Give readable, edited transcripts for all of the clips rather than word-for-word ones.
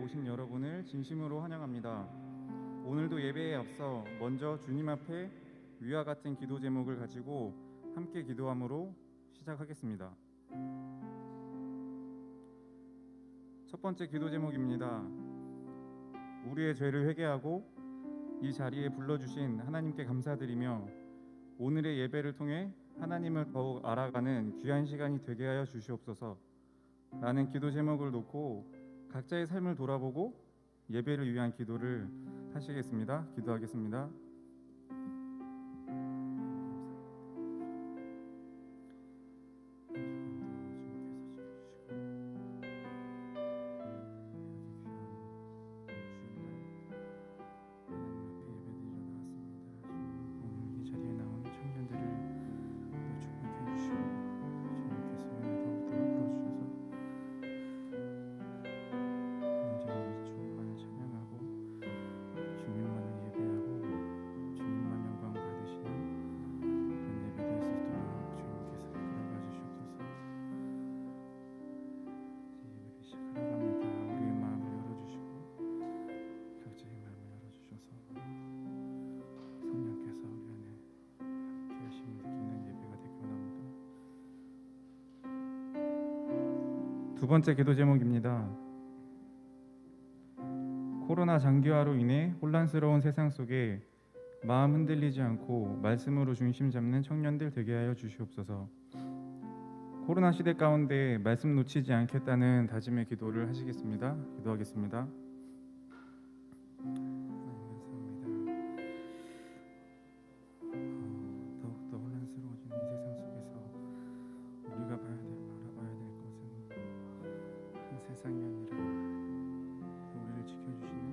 오신 여러분을 진심으로 환영합니다. 오늘도 예배에 앞서 먼저 주님 앞에 위와 같은 기도 제목을 가지고 함께 기도함으로 시작하겠습니다. 첫 번째 기도 제목입니다. 우리의 죄를 회개하고 이 자리에 불러주신 하나님께 감사드리며 오늘의 예배를 통해 하나님을 더욱 알아가는 귀한 시간이 되게 하여 주시옵소서. 라는 기도 제목을 놓고 각자의 삶을 돌아보고 예배를 위한 기도를 하시겠습니다. 기도하겠습니다. 두 번째 기도 제목입니다. 코로나 장기화로 인해 혼란스러운 세상 속에 마음 흔들리지 않고 말씀으로 중심 잡는 청년들 되게 하여 주시옵소서. 코로나 시대 가운데 말씀 놓치지 않겠다는 다짐의 기도를 하시겠습니다. 기도하겠습니다. 더욱더 혼란스러워지는 이 세상 속에서 우리가 바라봐야 될 것은 한 세상이 아니라 우리를 지켜주시는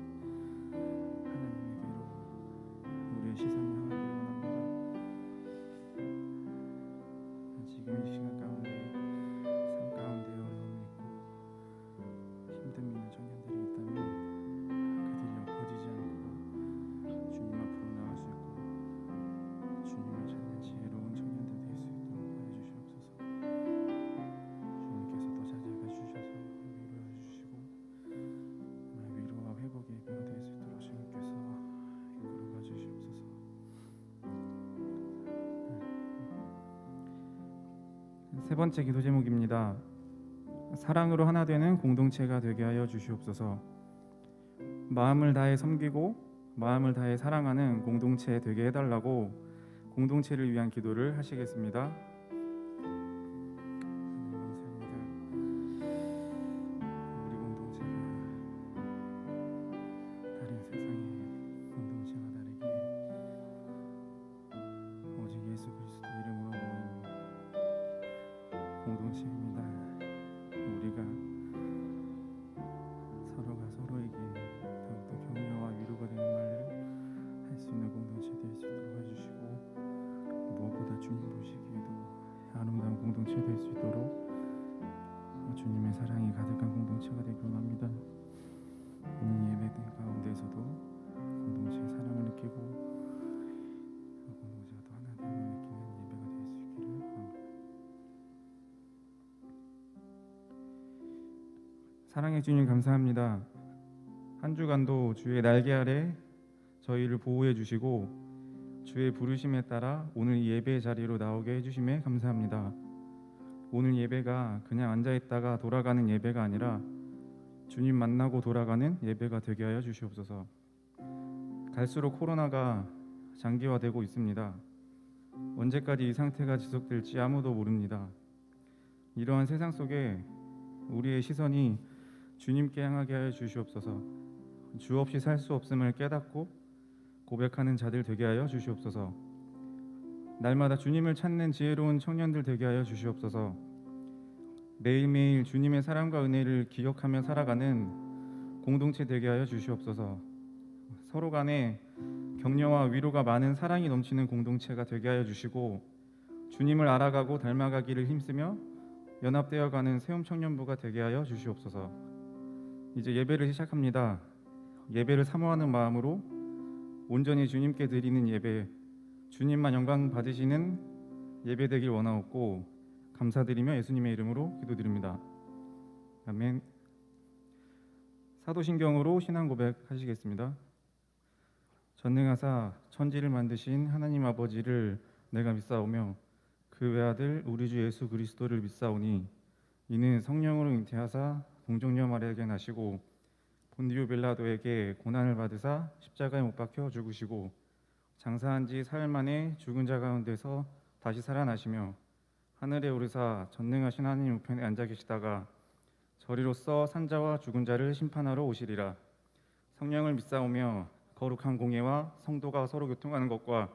하나님에게로 우리의 시선이 향하기를 원합니다. 지금 이 시간 가운데 삶 가운데 어려움이 있고 힘듦이 있는 청년들이 있다면 그들이 엎어지지 않고 주님 앞으로 나갈 수 있고 주님을 찾는 지혜로운 청년들 될 수 있도록 하여 주시옵소서. 주님께서 더 자제가 주셔서 위로해 주시고 위로와 회복의 예배가 될 수 있도록 주님께서 이끌어가 주시옵소서. 세 번째 기도 제목입니다. 사랑으로 하나 되는 공동체가 되게 하여 주시옵소서. 마음을 다해 섬기고 마음을 다해 사랑하는 공동체 되게 해달라고 공동체를 위한 기도를 하시겠습니다. 공동체입니다. 우리가 서로가 서로에게 더욱더 격려와 위로가 되는 말을 할 수 있는 공동체 될 수 있도록 해주시고 무엇보다 주님 보시기에도 아름다운 공동체 될 수 있도록 주님의 사랑이 가득한 공동체가 되길 원합니다. 오늘 예배 가운데서도 공동체의 사랑을 느끼고 공동체가 또 하나 되는 느끼는 예배가 될 수 있기를 원합니다. 사랑해 주님 감사합니다. 한 주간도 주의 날개 아래 저희를 보호해 주시고 주의 부르심에 따라 오늘 이 예배의 자리로 나오게 해주심에 감사합니다. 오늘 예배가 그냥 앉아있다가 돌아가는 예배가 아니라 주님 만나고 돌아가는 예배가 되게 하여 주시옵소서. 갈수록 코로나가 장기화되고 있습니다. 언제까지 이 상태가 지속될지 아무도 모릅니다. 이러한 세상 속에 우리의 시선이 주님께 향하게 하여 주시옵소서. 주 없이 살 수 없음을 깨닫고 고백하는 자들 되게 하여 주시옵소서. 날마다 주님을 찾는 지혜로운 청년들 되게 하여 주시옵소서. 매일매일 주님의 사랑과 은혜를 기억하며 살아가는 공동체 되게 하여 주시옵소서. 서로 간에 격려와 위로가 많은 사랑이 넘치는 공동체가 되게 하여 주시고 주님을 알아가고 닮아가기를 힘쓰며 연합되어가는 세움 청년부가 되게 하여 주시옵소서. 이제 예배를 시작합니다. 예배를 사모하는 마음으로 온전히 주님께 드리는 예배, 주님만 영광 받으시는 예배 되길 원하옵고 감사드리며 예수님의 이름으로 기도드립니다. 아멘. 사도신경으로 신앙 고백하시겠습니다. 전능하사 천지를 만드신 하나님 아버지를 내가 믿사오며 그 외아들 우리 주 예수 그리스도를 믿사오니 이는 성령으로 잉태하사 동정녀 마리아에게 나시고 본디오 빌라도에게 고난을 받으사 십자가에 못 박혀 죽으시고 장사한 지 사흘 만에 죽은 자 가운데서 다시 살아나시며 하늘에 오르사 전능하신 하나님 우편에 앉아 계시다가 저리로서 산자와 죽은 자를 심판하러 오시리라. 성령을 믿사오며 거룩한 공예와 성도가 서로 교통하는 것과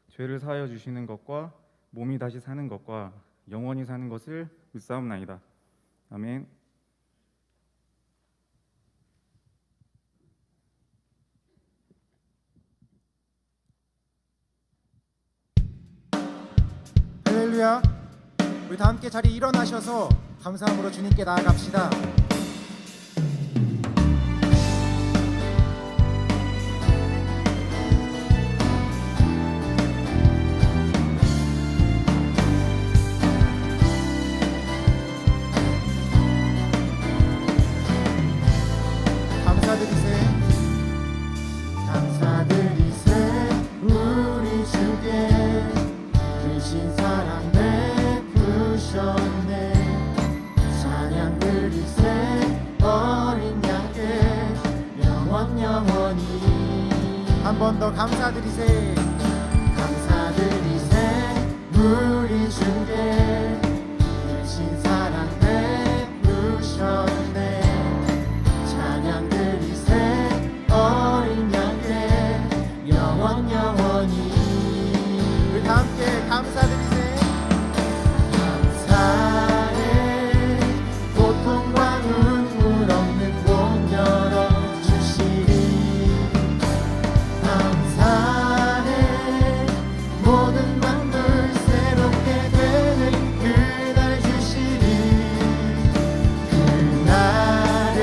죄를 사하여 주시는 것과 몸이 다시 사는 것과 영원히 사는 것을 믿사옵나이다. 아멘. 할렐루야. 우리 다 함께 자리에 일어나셔서 감사함으로 주님께 나아갑시다. 감사드리세 우리 주께 크신 사랑 베푸셨네. 찬양 드리세 어린 양께 영원히. 한 번 더 감사드리세 우리 주께 크신 사랑 베푸셨네. 찬양 드리세 어린 양께 영원히. 우리 다 함께 감사드리세. 감사해 고통과 눈물 없는 문 열어주시리. 감사해 모든 만물 새롭게 되는 그날 주시리. 그날에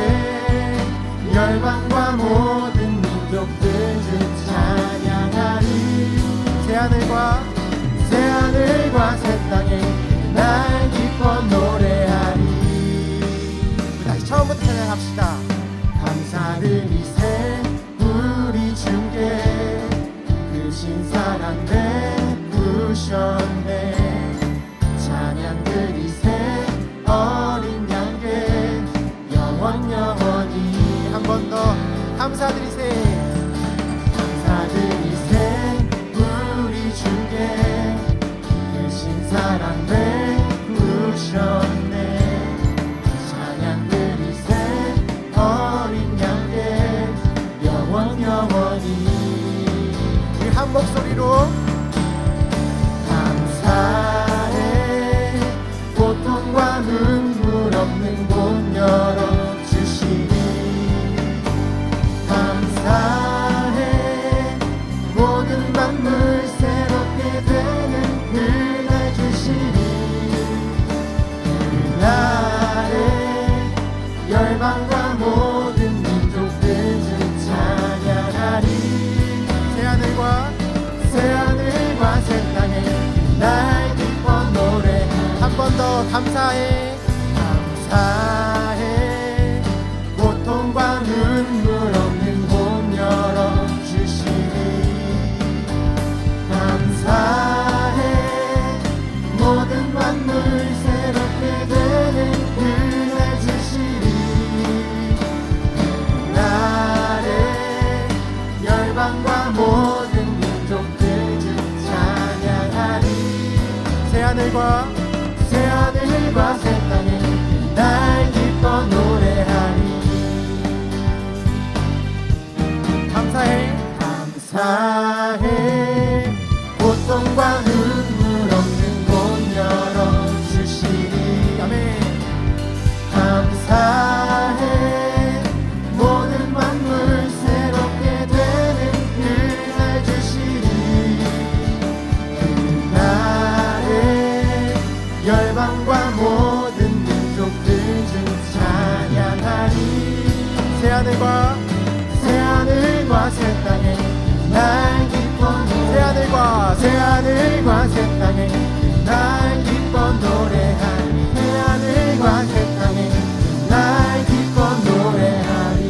열방과 모든 민족들 주 찬양하리. 새하늘과 새 땅에 날 기뻐 노래하리. 다시 처음부터 찬양합시다. 감사드리세 우리 주께 크신 사랑 베푸셨네. 찬양 드리세 어린 양께 영원히. 한 번 더 감사드리세 우리 주께 크신 사랑 베푸셨네. 찬양 드리세 어린 양께 영원히. 우리 한 목소리로 감사해 고통과 눈물 없는 곳 열어주시리. 감사해 모든 만물 새롭게 되는 그날 주시리. 그날에 열방과 모든 민족들 주 찬양하리. 새하늘과 새 땅에 날 기뻐 노래. 한 번 더 감사해 고통과 눈물 없는 곳 열어주시리. 감사해 모든 만물 새롭게 되는 그날 주시리. 그날에 열방과 모든 민족들 주 찬양하리. 새하늘과 새 땅에 날 기뻐 노래하리. 감사해 고통과 눈물 없는 곳 열어주시리. 아멘. 감사해 모든 만물 새롭게 되는 그날 주시리. 그날에 열방과 모든 민족들 주 찬양하리. 새하늘과 새 땅에 날 기뻐 새하늘과 새 땅에 날 기뻐 노래하리. 새하늘과 새 땅에 날 기뻐 노래하리.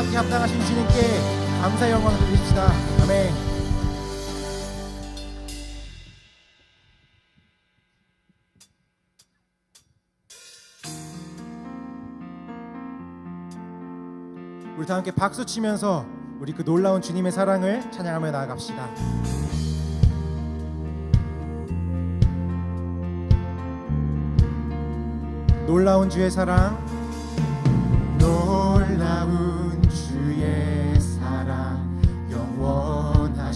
받기 합당하신 주님께 감사의 영광 드립시다. 아멘. 우리 다 함께 박수 치면서 우리 그 놀라운 주님의 사랑을 찬양하며 나아갑시다. 놀라운 주의 사랑, 놀라운 주의 사랑 영원하시도다.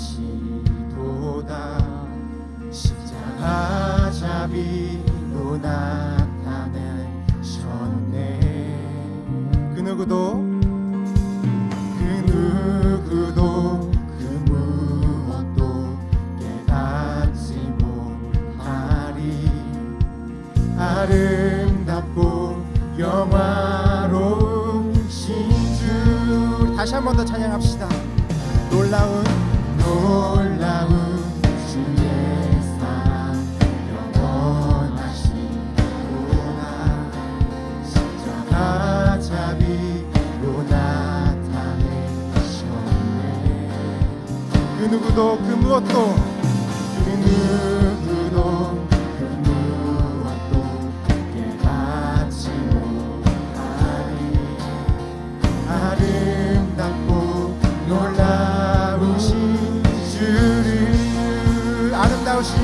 십자가 자비로 나타내셨네. 그 누구도 그 무엇도 깨닫지 못하리. 아름답고 영화로운 신주. 다시 한 번 더 찬양합시다. 놀라운 주의 사랑 영원하시구나. 십자가 자비로 나타내셨네. 그 누구도 그 무엇도 깨닫지 못하리. 아름답고 놀라우신 주를, 아름다우신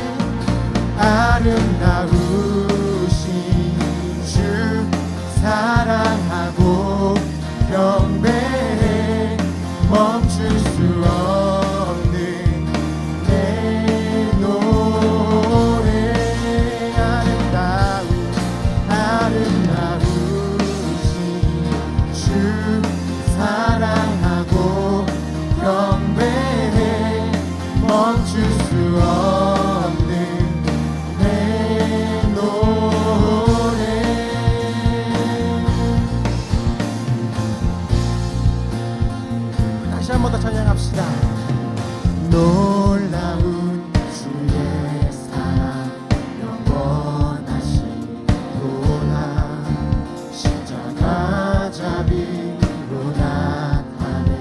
주 사랑하고 경배해. 멈출 수 없는 내 노래. 아름다우신 주 사랑하고 경배해. 멈출 수 없는 내 노래. 다시 한 번 더 찬양합시다. 놀라운 주의 사랑 영원하시도다. 십자가 자비로 나타내셨네.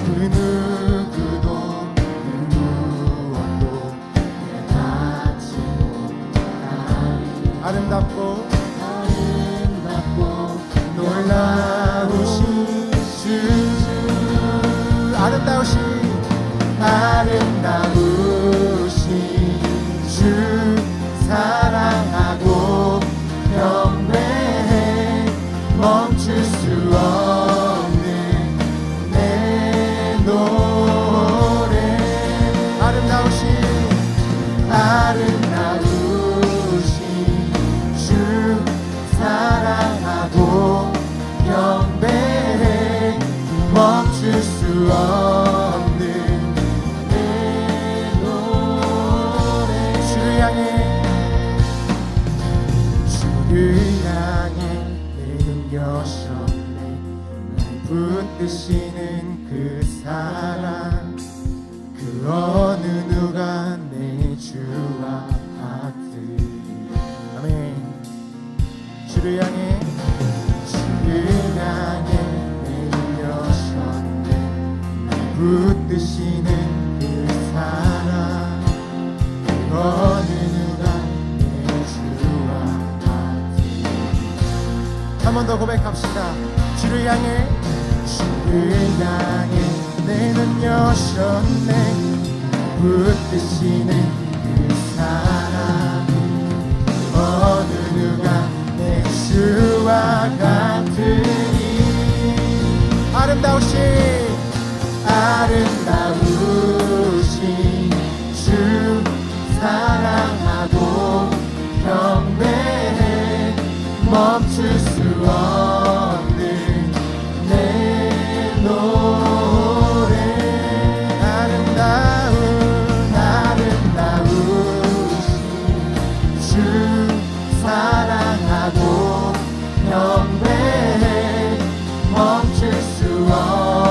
그 누구도 그 무엇도 깨닫지 못하리. 아름답고 놀라우신 주, 아름다우신 주 사랑하고 경배해. 멈출 수 없는 내 노래. 아름다우신 주 사랑하고 경배해. 멈출 수 없는 내 노래. 주를 향해 내 능력셨네. 날 붙드시는 그 사랑, 그 어느 누가 내 주와 같으리. 아멘. 주를 향해 내려셨네. 날 붙드시는 그 사랑, 그 어느 누가 내 주와 같으리. 한 번 더 고백합시다. 주를 향해 내는 여셨네. 붙드시는 그 사랑, 어느 누가 내 주와 같으니. 아름다우신 주 사랑하고 경배해. 멈출 수 없는 내 노래. 아름다우신 주 사랑하고 경배해. 멈출 수 없는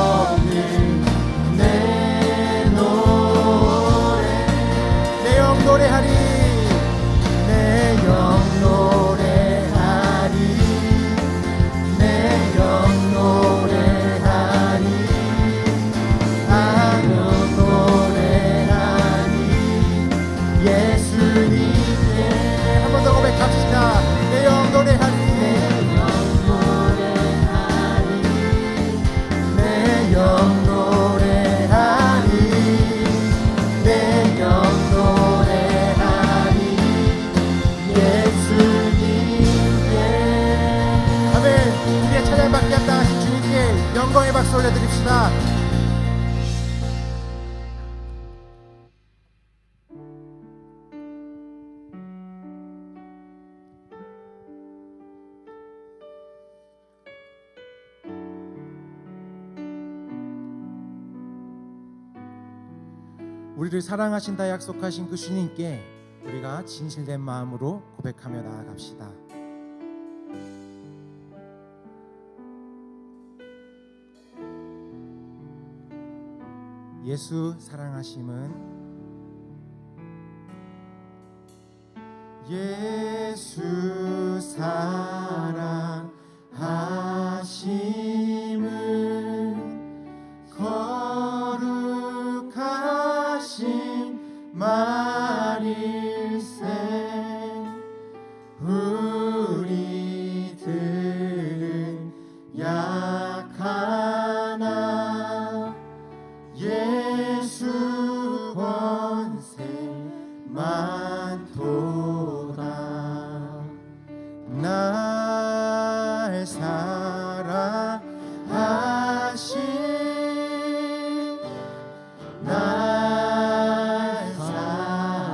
영광의 박수 올려드립시다. 우리를 사랑하신다 약속하신 그 주님께 우리가 진실된 마음으로 고백하며 나아갑시다. 예수 사랑하심은 예수 사랑하심은 거룩하신 말일세 우리들은 약하나 예수 권세 많도다. 날 사랑하신 날 사랑하신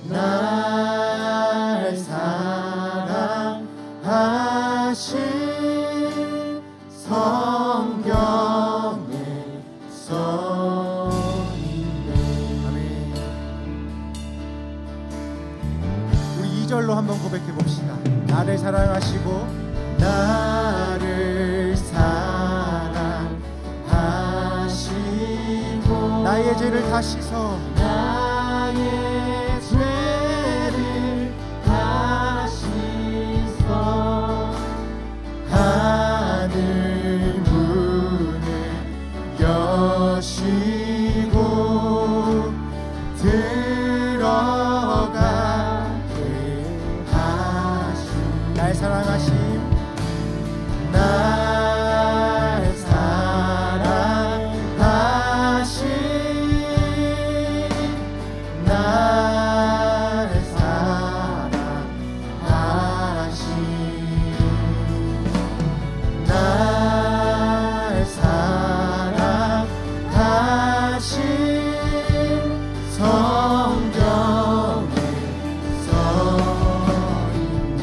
날 사랑하신 성경에 써있네. 아멘. 우리 2절로 한번 고백해 봅시다. 나를 사랑하시고 나를 사랑하시고 나의 죄를 다 씻어 나의 죄를 다 씻어 하늘 문을 여시고 들어가게 하신 날 사랑하심 날 사랑하심 날 사랑하심 날 사랑하심 성경에 써있네.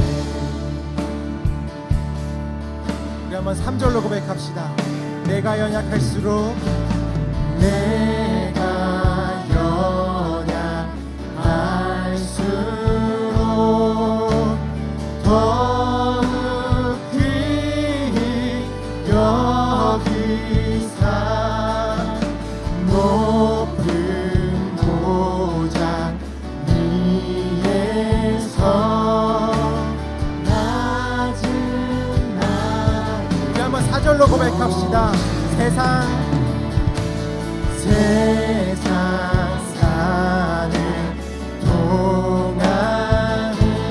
우리 한번 3절로 고백합시다. 내가 연약할수록 내가 연약할수록 더욱 귀히 여기사 높은 보좌 위에서 낮은 날 우리 한번 4절로 고백합시다. 세상 사는 동안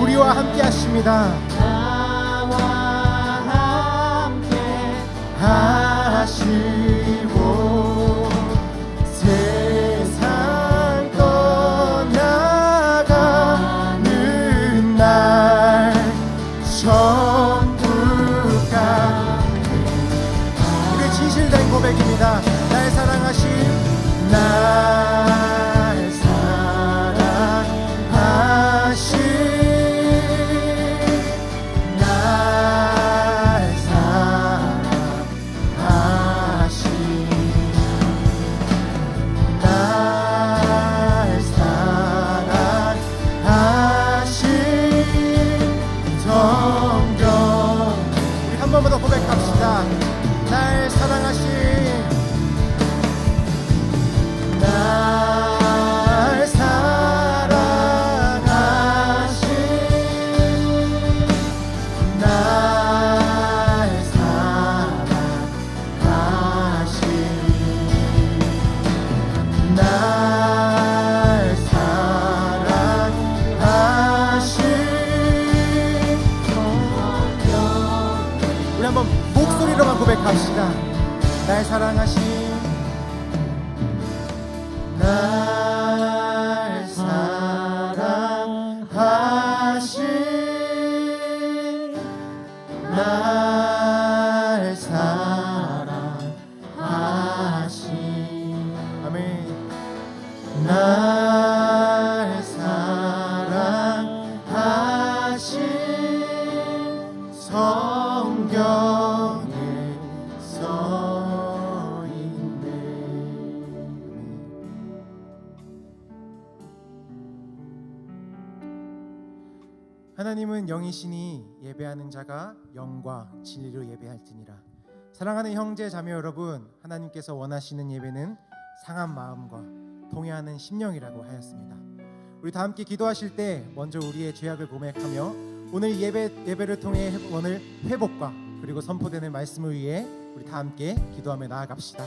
우리와 함께 하십니다. 나와 함께 하시고 세상 떠나가는 날 천국가 우리 진실된 고백입니다. 날 사랑하심 날 사랑하심 날 사랑하심 날 사랑하심 성경 우리 한 번만 더 고백합시다. 날 사랑하심 날 사랑하심 날 사랑하심 날 사랑하심 우리 한번 목소리로만 고백합시다. 날 사랑하심 날 사랑하심 날 사랑하신 아멘 날 사랑하신 성경에 써있네. 하나님은 영이시니 예배하는 자가 영과 진리로 예배할지니라. 사랑하는 형제 자매 여러분, 하나님께서 원하시는 예배는 상한 마음과 동의하는 심령이라고 하였습니다. 우리 다 함께 기도하실 때 먼저 우리의 죄악을 고백하며 오늘 예배를 통해 오늘 회복과 그리고 선포되는 말씀을 위해 우리 다 함께 기도하며 나아갑시다.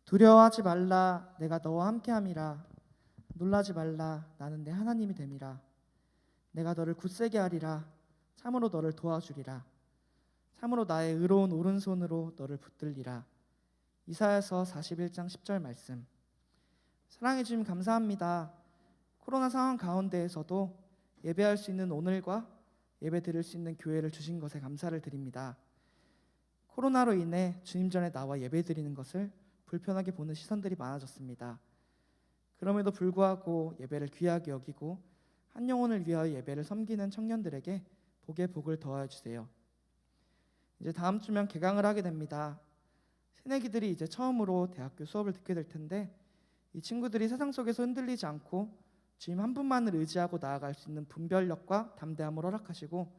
두려워하지 말라, 내가 너와 함께함이라. 놀라지 말라, 나는 내 하나님이 됨이라. 내가 너를 굳세게 하리라. 참으로 너를 도와주리라. 참으로 나의 의로운 오른손으로 너를 붙들리라. 이사야서 41장 10절 말씀. 사랑해 주님 감사합니다. 코로나 상황 가운데에서도 예배할 수 있는 오늘과 예배 드릴 수 있는 교회를 주신 것에 감사를 드립니다. 코로나로 인해 주님 전에 나와 예배 드리는 것을 불편하게 보는 시선들이 많아졌습니다. 그럼에도 불구하고 예배를 귀하게 여기고 한 영혼을 위하여 예배를 섬기는 청년들에게 복의 복을 더하여 주세요. 이제 다음 주면 개강을 하게 됩니다. 새내기들이 이제 처음으로 대학교 수업을 듣게 될 텐데 이 친구들이 세상 속에서 흔들리지 않고 주님 한 분만을 의지하고 나아갈 수 있는 분별력과 담대함을 허락하시고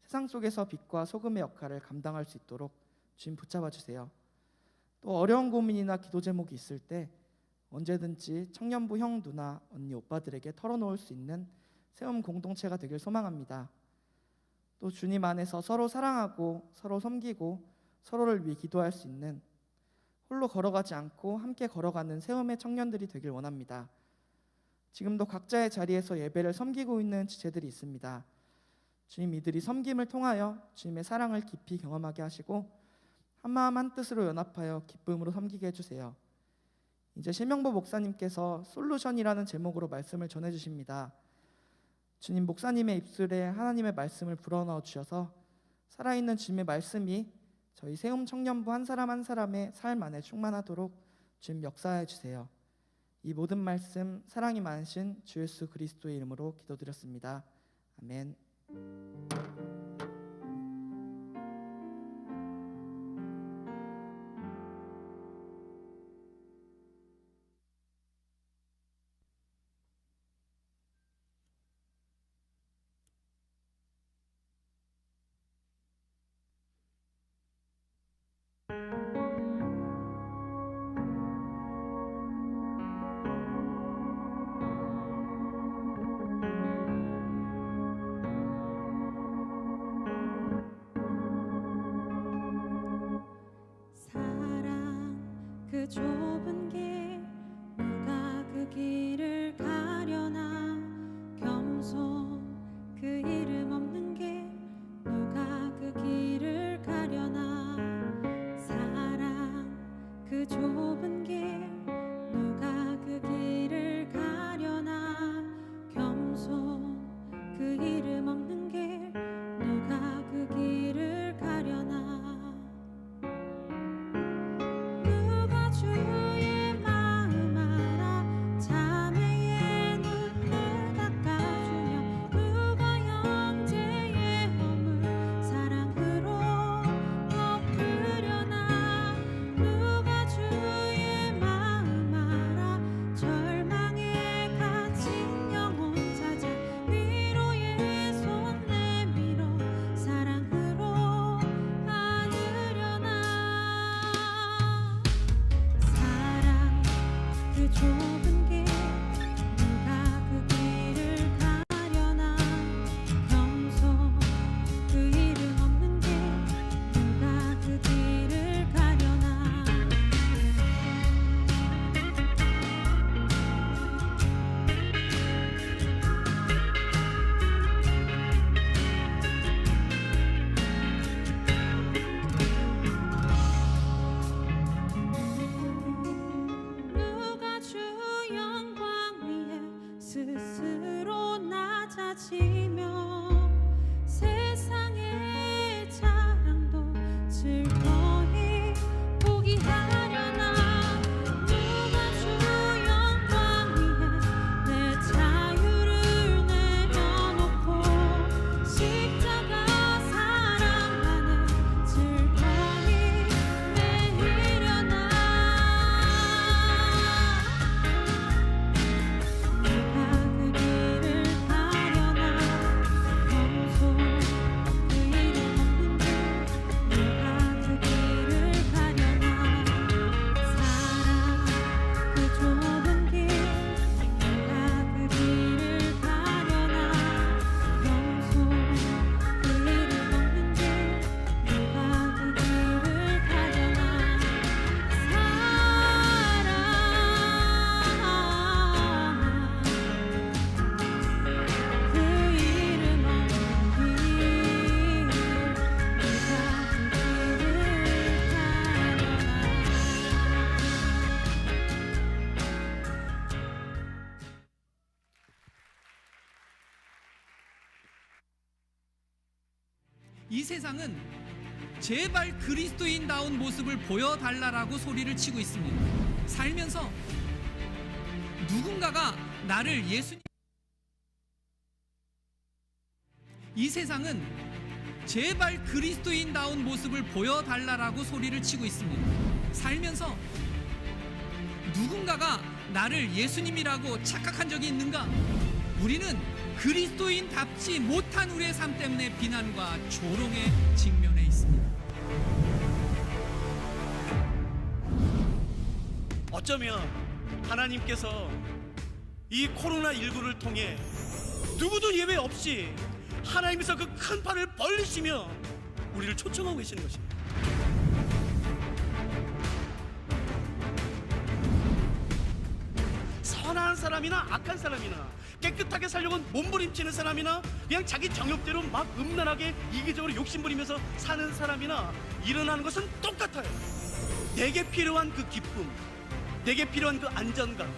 세상 속에서 빛과 소금의 역할을 감당할 수 있도록 주님 붙잡아 주세요. 또 어려운 고민이나 기도 제목이 있을 때 언제든지 청년부 형, 누나, 언니, 오빠들에게 털어놓을 수 있는 세움 공동체가 되길 소망합니다. 또 주님 안에서 서로 사랑하고 서로 섬기고 서로를 위해 기도할 수 있는 홀로 걸어가지 않고 함께 걸어가는 세움의 청년들이 되길 원합니다. 지금도 각자의 자리에서 예배를 섬기고 있는 지체들이 있습니다. 주님, 이들이 섬김을 통하여 주님의 사랑을 깊이 경험하게 하시고 한마음 한뜻으로 연합하여 기쁨으로 섬기게 해주세요. 이제 실명보 목사님께서 솔루션이라는 제목으로 말씀을 전해주십니다. 주님, 목사님의 입술에 하나님의 말씀을 불어넣어 주셔서 살아있는 주님의 말씀이 저희 세움 청년부 한 사람 한 사람의 삶 안에 충만하도록 주님 역사해 주세요. 이 모든 말씀 사랑이 많으신 주 예수 그리스도의 이름으로 기도드렸습니다. 아멘. 그 좁은 길 누가 그 길을 가려나 겸손 그 이름 없는 길 누가 그 길을 가려나 사랑 그 좁은 길 누가 그 길을 가려나 겸손 그 이름 없는 길 누가 그 이 세상은 제발 그리스도인다운 모습을 보여달라라고 소리를 치고 있습니다. 살면서 누군가가 나를 예수님, 이 세상은 제발 그리스도인다운 모습을 보여달라라고 소리를 치고 있습니다. 살면서 누군가가 나를 예수님이라고 착각한 적이 있는가? 우리는 그리스도인답지 못한 우리의 삶 때문에 비난과 조롱에 직면해 있습니다. 어쩌면 하나님께서 이 코로나19를 통해 누구도 예외 없이 하나님께서 그 큰 팔을 벌리시며 우리를 초청하고 계시는 것입니다. 선한 사람이나 악한 사람이나 깨끗하게 살려고 몸부림치는 사람이나 그냥 자기 정욕대로 막 음란하게 이기적으로 욕심부리면서 사는 사람이나 일어나는 것은 똑같아요. 내게 필요한 그 기쁨, 내게 필요한 그 안전감,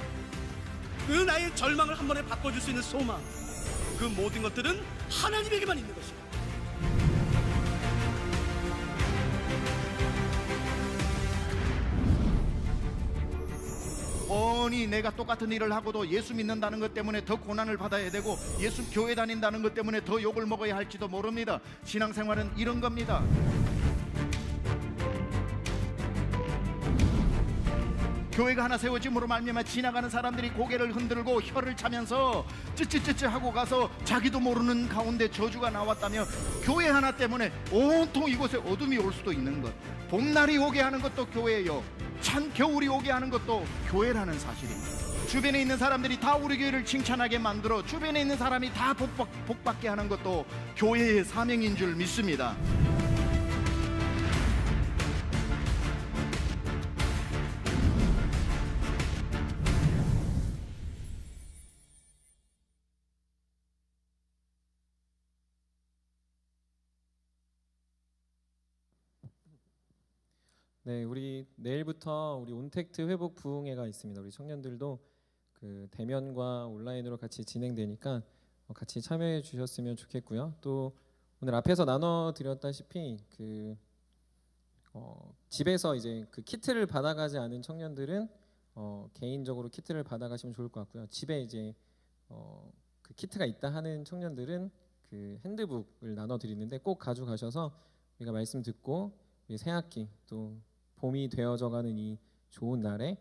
그 나의 절망을 한 번에 바꿔줄 수 있는 소망, 그 모든 것들은 하나님에게만 있는 것입니다. 뻔히 내가 똑같은 일을 하고도 예수 믿는다는 것 때문에 더 고난을 받아야 되고 예수 교회 다닌다는 것 때문에 더 욕을 먹어야 할지도 모릅니다. 신앙생활은 이런 겁니다. 교회가 하나 세워짐으로 말미암아 지나가는 사람들이 고개를 흔들고 혀를 차면서 찌찌찌찌 하고 가서 자기도 모르는 가운데 저주가 나왔다며 교회 하나 때문에 온통 이곳에 어둠이 올 수도 있는 것, 봄날이 오게 하는 것도 교회예요. 찬 겨울이 오게 하는 것도 교회라는 사실입니다. 주변에 있는 사람들이 다 우리 교회를 칭찬하게 만들어 주변에 있는 사람이 다 복받게 하는 것도 교회의 사명인 줄 믿습니다. 네, 우리 내일부터 우리 온택트 회복 부흥회가 있습니다. 우리 청년들도 그 대면과 온라인으로 같이 진행되니까 같이 참여해 주셨으면 좋겠고요. 또 오늘 앞에서 나눠 드렸다시피 집에서 이제 그 키트를 받아가지 않은 청년들은 개인적으로 키트를 받아가시면 좋을 것 같고요. 집에 이제 그 키트가 있다 하는 청년들은 그 핸드북을 나눠 드리는데 꼭 가져가셔서 우리가 말씀 듣고 우리 새학기 또 봄이 되어져가는 이 좋은 날에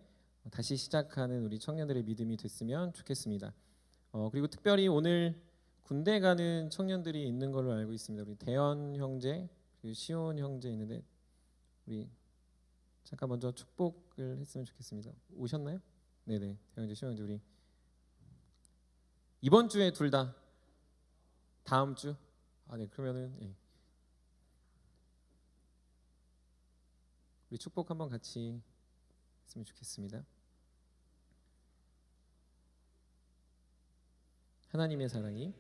다시 시작하는 우리 청년들의 믿음이 됐으면 좋겠습니다. 그리고 특별히 오늘 군대 가는 청년들이 있는 걸로 알고 있습니다. 우리 대현 형제 그리고 시온 형제 있는데 우리 잠깐 먼저 축복을 했으면 좋겠습니다. 오셨나요? 네네, 대현 형제, 시온 형제 우리 이번 주에 둘 다 다음 주? 네, 그러면은 예. 우리 축복 한번 같이 했으면 좋겠습니다. 하나님의 사랑이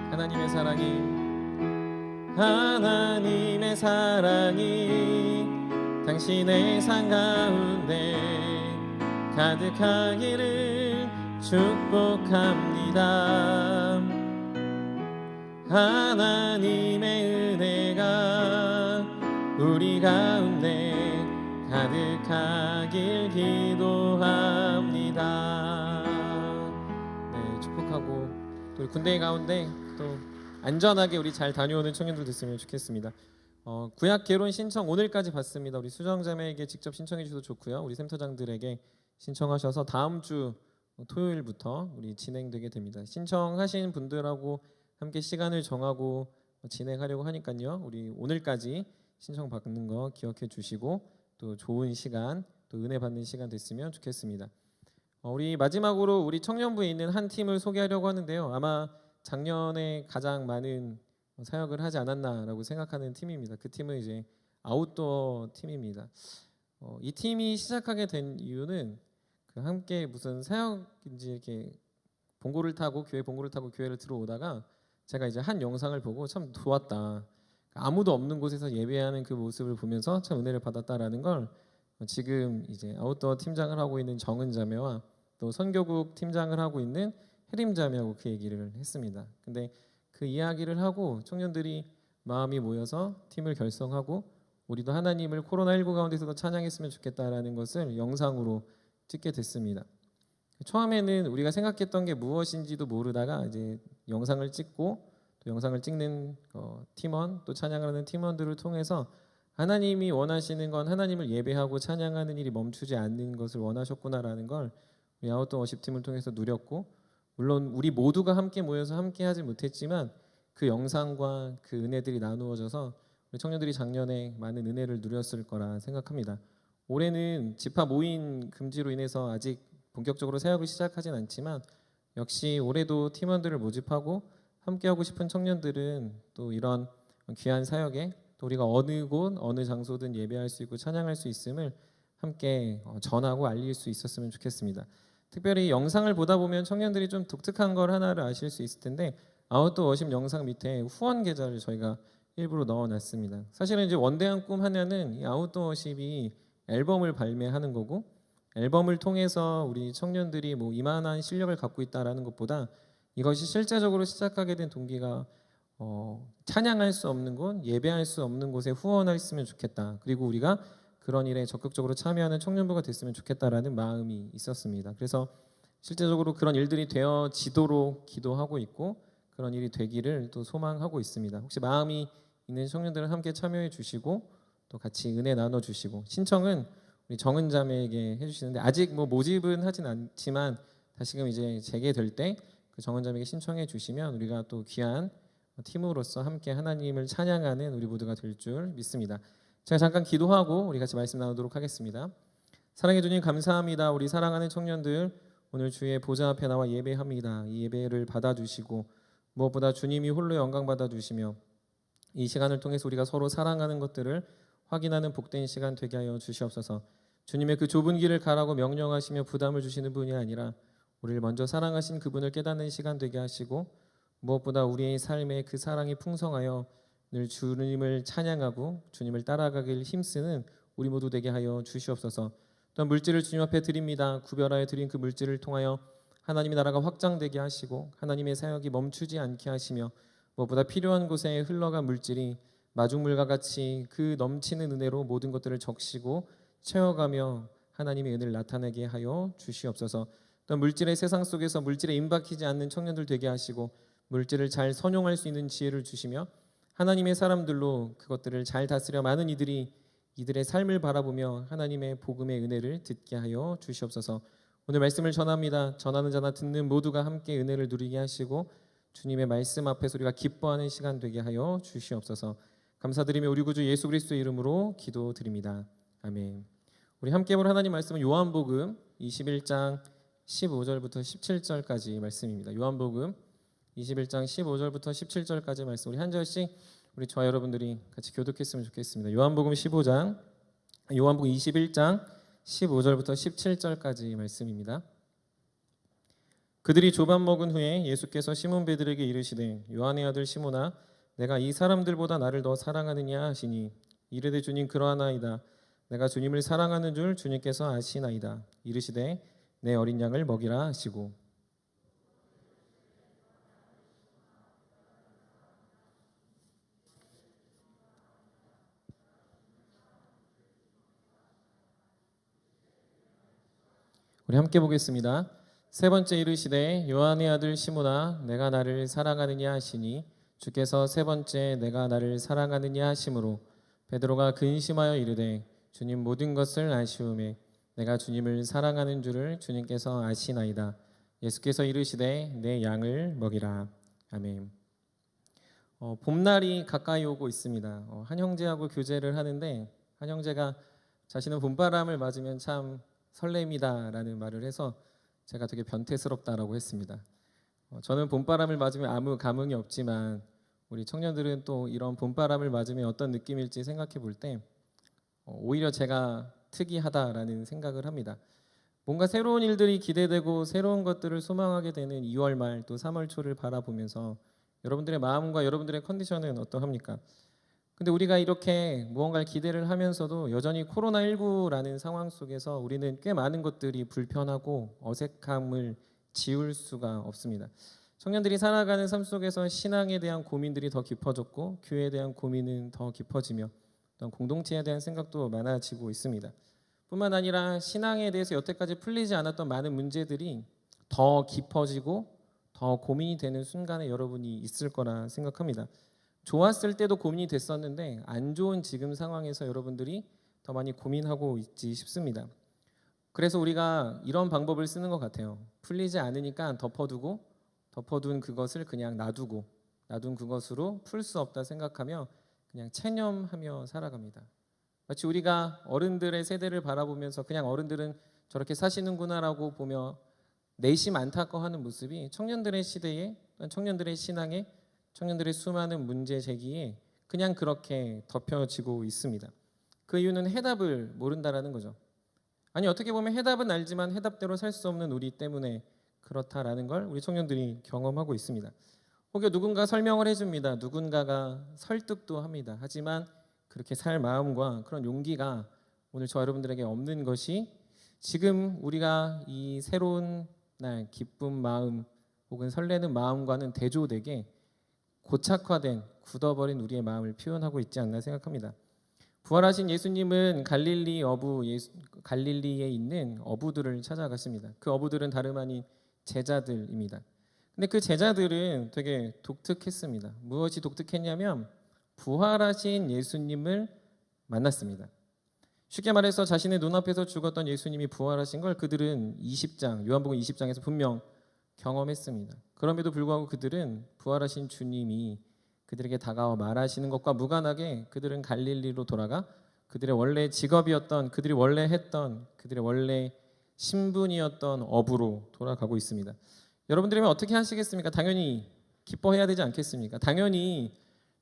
하나님의 사랑이 하나님의 사랑이 당신의 삶 가운데 가득하기를 축복합니다. 하나님의 은혜가 우리 가운데 가득하길 기도합니다. 네, 축복하고 또 군대 가운데 또 안전하게 우리 잘 다녀오는 청년들 됐으면 좋겠습니다. 구약 개론 신청 오늘까지 받습니다. 우리 수정자매에게 직접 신청해 주셔도 좋고요. 우리 센터장들에게 신청하셔서 다음 주 토요일부터 우리 진행되게 됩니다. 신청하신 분들하고 함께 시간을 정하고 진행하려고 하니까요. 우리 오늘까지 신청 받는 거 기억해 주시고 또 좋은 시간, 또 은혜 받는 시간 됐으면 좋겠습니다. 우리 마지막으로 우리 청년부에 있는 한 팀을 소개하려고 하는데요. 아마 작년에 가장 많은 사역을 하지 않았나라고 생각하는 팀입니다. 그 팀은 이제 아웃도어 팀입니다. 이 팀이 시작하게 된 이유는 그 함께 무슨 사역인지 이렇게 교회 봉고를 타고 교회를 들어오다가 제가 이제 한 영상을 보고 참 좋았다. 아무도 없는 곳에서 예배하는 그 모습을 보면서 참 은혜를 받았다라는 걸 지금 이제 아웃도어 팀장을 하고 있는 정은 자매와 또 선교국 팀장을 하고 있는 혜림 자매하고 그 얘기를 했습니다. 근데 그 이야기를 하고 청년들이 마음이 모여서 팀을 결성하고 우리도 하나님을 코로나19 가운데서도 찬양했으면 좋겠다라는 것을 영상으로 찍게 됐습니다. 처음에는 우리가 생각했던 게 무엇인지도 모르다가 이제 영상을 찍고 또 영상을 찍는 팀원 또 찬양하는 팀원들을 통해서 하나님이 원하시는 건 하나님을 예배하고 찬양하는 일이 멈추지 않는 것을 원하셨구나라는 걸 우리 아웃도어 워십팀을 통해서 누렸고, 물론 우리 모두가 함께 모여서 함께 하지 못했지만 그 영상과 그 은혜들이 나누어져서 우리 청년들이 작년에 많은 은혜를 누렸을 거라 생각합니다. 올해는 집합 모임 금지로 인해서 아직 본격적으로 사역을 시작하진 않지만 역시 올해도 팀원들을 모집하고 함께하고 싶은 청년들은 또 이런 귀한 사역에 또 우리가 어느 곳 어느 장소든 예배할 수 있고 찬양할 수 있음을 함께 전하고 알릴 수 있었으면 좋겠습니다. 특별히 영상을 보다 보면 청년들이 좀 독특한 걸 하나를 아실 수 있을 텐데 아웃도어 워십 영상 밑에 후원 계좌를 저희가 일부러 넣어놨습니다. 사실은 이제 원대한 꿈 하나는 이 아웃도어 워십이 앨범을 발매하는 거고, 앨범을 통해서 우리 청년들이 뭐 이만한 실력을 갖고 있다라는 것보다 이것이 실제적으로 시작하게 된 동기가 찬양할 수 없는 곳, 예배할 수 없는 곳에 후원했으면 좋겠다. 그리고 우리가 그런 일에 적극적으로 참여하는 청년부가 됐으면 좋겠다라는 마음이 있었습니다. 그래서 실제적으로 그런 일들이 되어지도록 기도하고 있고 그런 일이 되기를 또 소망하고 있습니다. 혹시 마음이 있는 청년들은 함께 참여해 주시고 또 같이 은혜 나눠 주시고, 신청은 우리 정은 자매에게 해주시는데 아직 뭐 모집은 하진 않지만 다시금 이제 재개될 때 그 정은 자매에게 신청해 주시면 우리가 또 귀한 팀으로서 함께 하나님을 찬양하는 우리 모두가 될 줄 믿습니다. 제가 잠깐 기도하고 우리 같이 말씀 나누도록 하겠습니다. 사랑해 주님 감사합니다. 우리 사랑하는 청년들 오늘 주의 보좌 앞에 나와 예배합니다. 이 예배를 받아주시고 무엇보다 주님이 홀로 영광 받아주시며 이 시간을 통해서 우리가 서로 사랑하는 것들을 확인하는 복된 시간 되게 하여 주시옵소서. 주님의 그 좁은 길을 가라고 명령하시며 부담을 주시는 분이 아니라 우리를 먼저 사랑하신 그분을 깨닫는 시간 되게 하시고 무엇보다 우리의 삶에 그 사랑이 풍성하여 늘 주님을 찬양하고 주님을 따라가길 힘쓰는 우리 모두 되게 하여 주시옵소서. 또한 물질을 주님 앞에 드립니다. 구별하여 드린 그 물질을 통하여 하나님의 나라가 확장되게 하시고 하나님의 사역이 멈추지 않게 하시며 무엇보다 필요한 곳에 흘러간 물질이 마중물과 같이 그 넘치는 은혜로 모든 것들을 적시고 채워가며 하나님의 은혜를 나타내게 하여 주시옵소서. 또 물질의 세상 속에서 물질에 임박히지 않는 청년들 되게 하시고 물질을 잘 선용할 수 있는 지혜를 주시며 하나님의 사람들로 그것들을 잘 다스려 많은 이들이 이들의 삶을 바라보며 하나님의 복음의 은혜를 듣게 하여 주시옵소서. 오늘 말씀을 전합니다. 전하는 자나 듣는 모두가 함께 은혜를 누리게 하시고 주님의 말씀 앞에서 우리가 기뻐하는 시간 되게 하여 주시옵소서. 감사드리며 우리 구주 예수 그리스도의 이름으로 기도드립니다. 아멘. 우리 함께 볼 하나님 말씀은 요한복음 21장 15절부터 17절까지 말씀입니다. 요한복음 21장 15절부터 17절까지 말씀 우리 한 절씩 우리 저와 여러분들이 같이 교독했으면 좋겠습니다. 요한복음 21장 15절부터 17절까지 말씀입니다. 그들이 조반 먹은 후에 예수께서 시몬 베드로에게 이르시되 요한의 아들 시몬아 내가 이 사람들보다 나를 더 사랑하느냐 하시니 이르되 주님 그러하나이다. 내가 주님을 사랑하는 줄 주님께서 아시나이다. 이르시되 내 어린 양을 먹이라 하시고 우리 함께 보겠습니다. 세 번째 이르시되 요한의 아들 시몬아 내가 나를 사랑하느냐 하시니 주께서 세 번째 내가 나를 사랑하느냐 하심으로 베드로가 근심하여 이르되 주님 모든 것을 아시오매 내가 주님을 사랑하는 줄을 주님께서 아시나이다. 예수께서 이르시되 내 양을 먹이라. 아멘. 봄날이 가까이 오고 있습니다. 한 형제하고 교제를 하는데 한 형제가 자신은 봄바람을 맞으면 참 설렘이다라는 말을 해서 제가 되게 변태스럽다라고 했습니다. 저는 봄바람을 맞으면 아무 감흥이 없지만 우리 청년들은 또 이런 봄바람을 맞으면 어떤 느낌일지 생각해 볼 때 오히려 제가 특이하다라는 생각을 합니다. 뭔가 새로운 일들이 기대되고 새로운 것들을 소망하게 되는 2월 말 또 3월 초를 바라보면서 여러분들의 마음과 여러분들의 컨디션은 어떠합니까? 근데 우리가 이렇게 무언가를 기대를 하면서도 여전히 코로나19라는 상황 속에서 우리는 꽤 많은 것들이 불편하고 어색함을 지울 수가 없습니다. 청년들이 살아가는 삶 속에서 신앙에 대한 고민들이 더 깊어졌고 교회에 대한 고민은 더 깊어지며 또 공동체에 대한 생각도 많아지고 있습니다. 뿐만 아니라 신앙에 대해서 여태까지 풀리지 않았던 많은 문제들이 더 깊어지고 더 고민이 되는 순간에 여러분이 있을 거라 생각합니다. 좋았을 때도 고민이 됐었는데 안 좋은 지금 상황에서 여러분들이 더 많이 고민하고 있지 싶습니다. 그래서 우리가 이런 방법을 쓰는 것 같아요. 풀리지 않으니까 덮어둔 그것을 그냥 놔둔 그것으로 풀 수 없다 생각하며 그냥 체념하며 살아갑니다. 마치 우리가 어른들의 세대를 바라보면서 그냥 어른들은 저렇게 사시는구나라고 보며 내심 안타까워하는 모습이 청년들의 시대에, 청년들의 신앙에, 청년들의 수많은 문제 제기에 그냥 그렇게 덮여지고 있습니다. 그 이유는 해답을 모른다라는 거죠. 아니 어떻게 보면 해답은 알지만 해답대로 살 수 없는 우리 때문에 그렇다라는 걸 우리 청년들이 경험하고 있습니다. 혹여 누군가 설명을 해줍니다. 누군가가 설득도 합니다. 하지만 그렇게 살 마음과 그런 용기가 오늘 저 여러분들에게 없는 것이 지금 우리가 이 새로운 날 기쁜 마음 혹은 설레는 마음과는 대조되게 고착화된 굳어버린 우리의 마음을 표현하고 있지 않나 생각합니다. 부활하신 예수님은 갈릴리에 있는 어부들을 찾아갔습니다. 그 어부들은 다름 아닌 제자들입니다. 근데 그 제자들은 되게 독특했습니다. 무엇이 독특했냐면 부활하신 예수님을 만났습니다. 쉽게 말해서 자신의 눈앞에서 죽었던 예수님이 부활하신 걸 그들은 요한복음 20장에서 분명 경험했습니다. 그럼에도 불구하고 그들은 부활하신 주님이 그들에게 다가와 말하시는 것과 무관하게 그들은 갈릴리로 돌아가 그들의 원래 직업이었던, 그들이 원래 했던, 그들의 원래 신분이었던 어부로 돌아가고 있습니다. 여러분들이면 어떻게 하시겠습니까? 당연히 기뻐해야 되지 않겠습니까? 당연히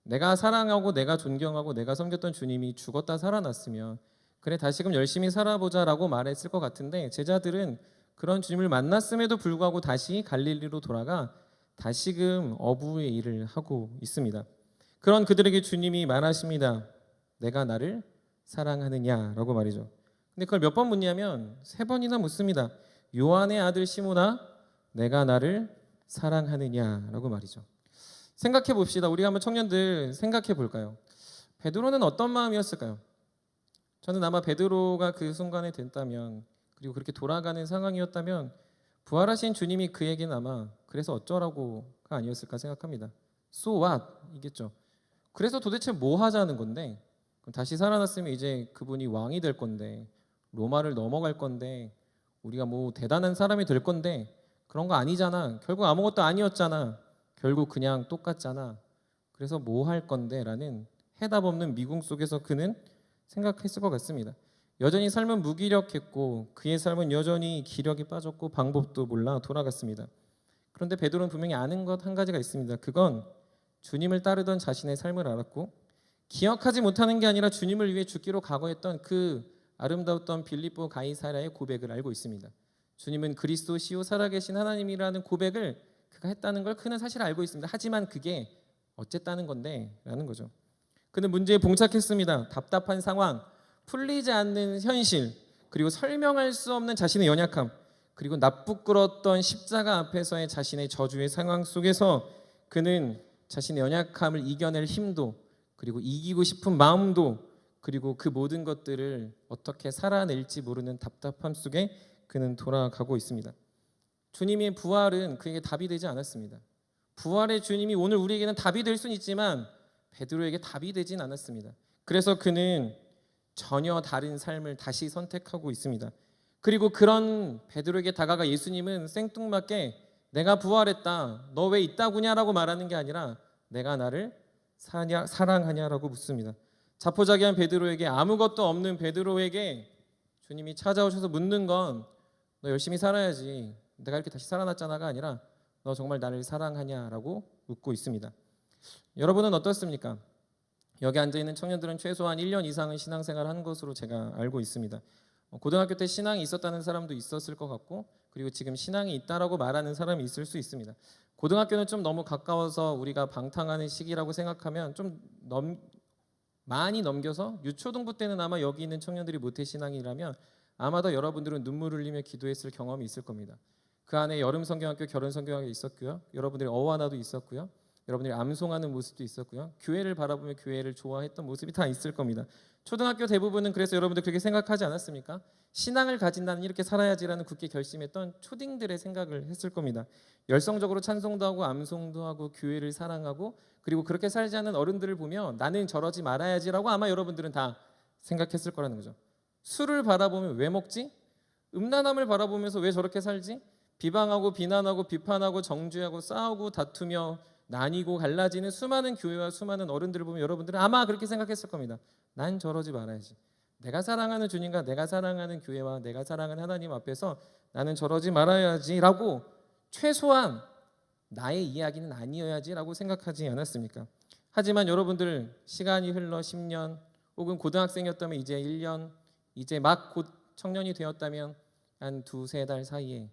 내가 사랑하고 내가 존경하고 내가 섬겼던 주님이 죽었다 살아났으면 그래 다시금 열심히 살아보자라고 말했을 것 같은데 제자들은 그런 주님을 만났음에도 불구하고 다시 갈릴리로 돌아가 다시금 어부의 일을 하고 있습니다. 그런 그들에게 주님이 말하십니다. 내가 나를 사랑하느냐라고 말이죠. 근데 그걸 몇 번 묻냐면 3번이나 묻습니다. 요한의 아들 시몬아 내가 나를 사랑하느냐라고 말이죠. 생각해 봅시다. 우리가 한번 청년들 생각해 볼까요? 베드로는 어떤 마음이었을까요? 저는 아마 베드로가 그 순간에 됐다면 그리고 그렇게 돌아가는 상황이었다면 부활하신 주님이 그에게는 아마 그래서 어쩌라고가 아니었을까 생각합니다. So what? 이겠죠. 그래서 도대체 뭐 하자는 건데 그럼 다시 살아났으면 이제 그분이 왕이 될 건데 로마를 넘어갈 건데 우리가 뭐 대단한 사람이 될 건데 그런 거 아니잖아. 결국 아무것도 아니었잖아. 결국 그냥 똑같잖아. 그래서 뭐 할 건데 라는 해답 없는 미궁 속에서 그는 생각했을 것 같습니다. 여전히 삶은 무기력했고 그의 삶은 여전히 기력이 빠졌고 방법도 몰라 돌아갔습니다. 그런데 베드로는 분명히 아는 것 한 가지가 있습니다. 그건 주님을 따르던 자신의 삶을 알았고 기억하지 못하는 게 아니라 주님을 위해 죽기로 각오했던 그 아름다웠던 빌립보 가이사랴의 고백을 알고 있습니다. 주님은 그리스도시요 살아계신 하나님이라는 고백을 그가 했다는 걸 그는 사실 알고 있습니다. 하지만 그게 어쨌다는 건데 라는 거죠. 그는 문제에 봉착했습니다. 답답한 상황, 풀리지 않는 현실, 그리고 설명할 수 없는 자신의 연약함, 그리고 나쁘끌었던 십자가 앞에서의 자신의 저주의 상황 속에서 그는 자신의 연약함을 이겨낼 힘도 그리고 이기고 싶은 마음도 그리고 그 모든 것들을 어떻게 살아낼지 모르는 답답함 속에 그는 돌아가고 있습니다. 주님의 부활은 그에게 답이 되지 않았습니다. 부활의 주님이 오늘 우리에게는 답이 될 수는 있지만 베드로에게 답이 되진 않았습니다. 그래서 그는 전혀 다른 삶을 다시 선택하고 있습니다. 그리고 그런 베드로에게 다가가 예수님은 생뚱맞게 내가 부활했다. 너 왜 있다구냐라고 말하는 게 아니라 내가 나를 사랑하냐라고 묻습니다. 자포자기한 베드로에게 아무것도 없는 베드로에게 주님이 찾아오셔서 묻는 건 너 열심히 살아야지. 내가 이렇게 다시 살아났잖아가 아니라 너 정말 나를 사랑하냐라고 묻고 있습니다. 여러분은 어떻습니까? 여기 앉아있는 청년들은 최소한 1년 이상은 신앙생활을 한 것으로 제가 알고 있습니다. 고등학교 때 신앙이 있었다는 사람도 있었을 것 같고 그리고 지금 신앙이 있다라고 말하는 사람이 있을 수 있습니다. 고등학교는 좀 너무 가까워서 우리가 방탕하는 시기라고 생각하면 좀 많이 넘겨서 유초등부 때는 아마 여기 있는 청년들이 모태신앙이라면 아마도 여러분들은 눈물을 흘리며 기도했을 경험이 있을 겁니다. 그 안에 여름 성경학교, 결혼 성경학교 있었고요. 여러분들이 어와나도 있었고요. 여러분들이 암송하는 모습도 있었고요. 교회를 바라보며 교회를 좋아했던 모습이 다 있을 겁니다. 초등학교 대부분은 그래서 여러분들 그렇게 생각하지 않았습니까? 신앙을 가진 나는 이렇게 살아야지라는 굳게 결심했던 초딩들의 생각을 했을 겁니다. 열성적으로 찬송도 하고 암송도 하고 교회를 사랑하고 그리고 그렇게 살지 않는 어른들을 보며 나는 저러지 말아야지라고 아마 여러분들은 다 생각했을 거라는 거죠. 술을 바라보면 왜 먹지? 음란함을 바라보면서 왜 저렇게 살지? 비방하고 비난하고 비판하고 정죄하고 싸우고 다투며 나뉘고 갈라지는 수많은 교회와 수많은 어른들을 보면 여러분들은 아마 그렇게 생각했을 겁니다. 난 저러지 말아야지. 내가 사랑하는 주님과 내가 사랑하는 교회와 내가 사랑하는 하나님 앞에서 나는 저러지 말아야지라고 최소한 나의 이야기는 아니어야지라고 생각하지 않았습니까? 하지만 여러분들 시간이 흘러 10년 혹은 고등학생이었다면 이제 1년 이제 막 곧 청년이 되었다면 한 2-3달 사이에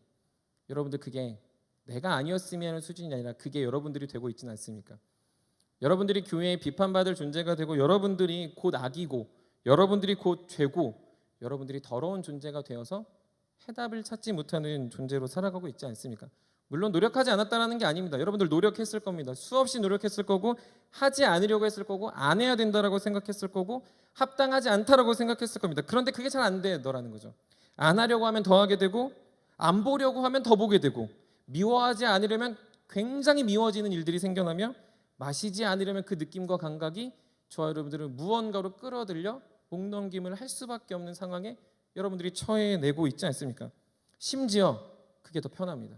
여러분들 그게 내가 아니었으면 수준이 아니라 그게 여러분들이 되고 있지는 않습니까? 여러분들이 교회에 비판받을 존재가 되고 여러분들이 곧 악이고 여러분들이 곧 죄고 여러분들이 더러운 존재가 되어서 해답을 찾지 못하는 존재로 살아가고 있지 않습니까? 물론 노력하지 않았다는 게 아닙니다. 여러분들 노력했을 겁니다. 수없이 노력했을 거고 하지 않으려고 했을 거고 안 해야 된다라고 생각했을 거고 합당하지 않다라고 생각했을 겁니다. 그런데 그게 잘 안 되더라는 거죠. 안 하려고 하면 더 하게 되고 안 보려고 하면 더 보게 되고 미워하지 않으려면 굉장히 미워지는 일들이 생겨나며 마시지 않으려면 그 느낌과 감각이 저와 여러분들을 무언가로 끌어들여 목넘김을 할 수밖에 없는 상황에 여러분들이 처해내고 있지 않습니까? 심지어 그게 더 편합니다.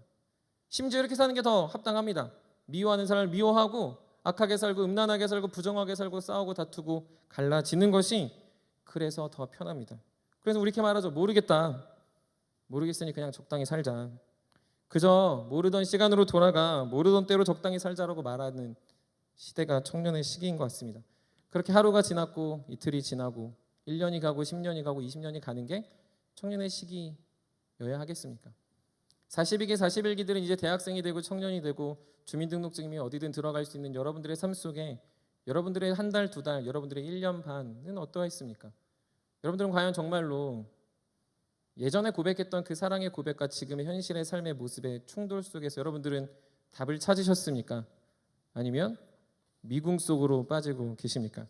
심지어 이렇게 사는 게 더 합당합니다. 미워하는 사람을 미워하고 악하게 살고 음란하게 살고 부정하게 살고 싸우고 다투고 갈라지는 것이 그래서 더 편합니다. 그래서 우리 이렇게 말하죠. 모르겠다. 모르겠으니 그냥 적당히 살자. 그저 모르던 시간으로 돌아가 모르던 때로 적당히 살자라고 말하는 시대가 청년의 시기인 것 같습니다. 그렇게 하루가 지났고 이틀이 지나고 1년이 가고 10년이 가고 20년이 가는 게 청년의 시기여야 하겠습니까? 42기, 41기들은 이제 대학생이 되고 청년이 되고 주민등록증이 어디든 들어갈 수 있는 여러분들의 삶 속에 여러분들의 한 달, 2달, 여러분들의 1년 반은 어떠했습니까? 여러분들은 과연 정말로 예전에 고백했던 그 사랑의 고백과 지금의 현실의 삶의 모습의 충돌 속에서 여러분들은 답을 찾으셨습니까? 아니면 미궁 속으로 빠지고 계십니까?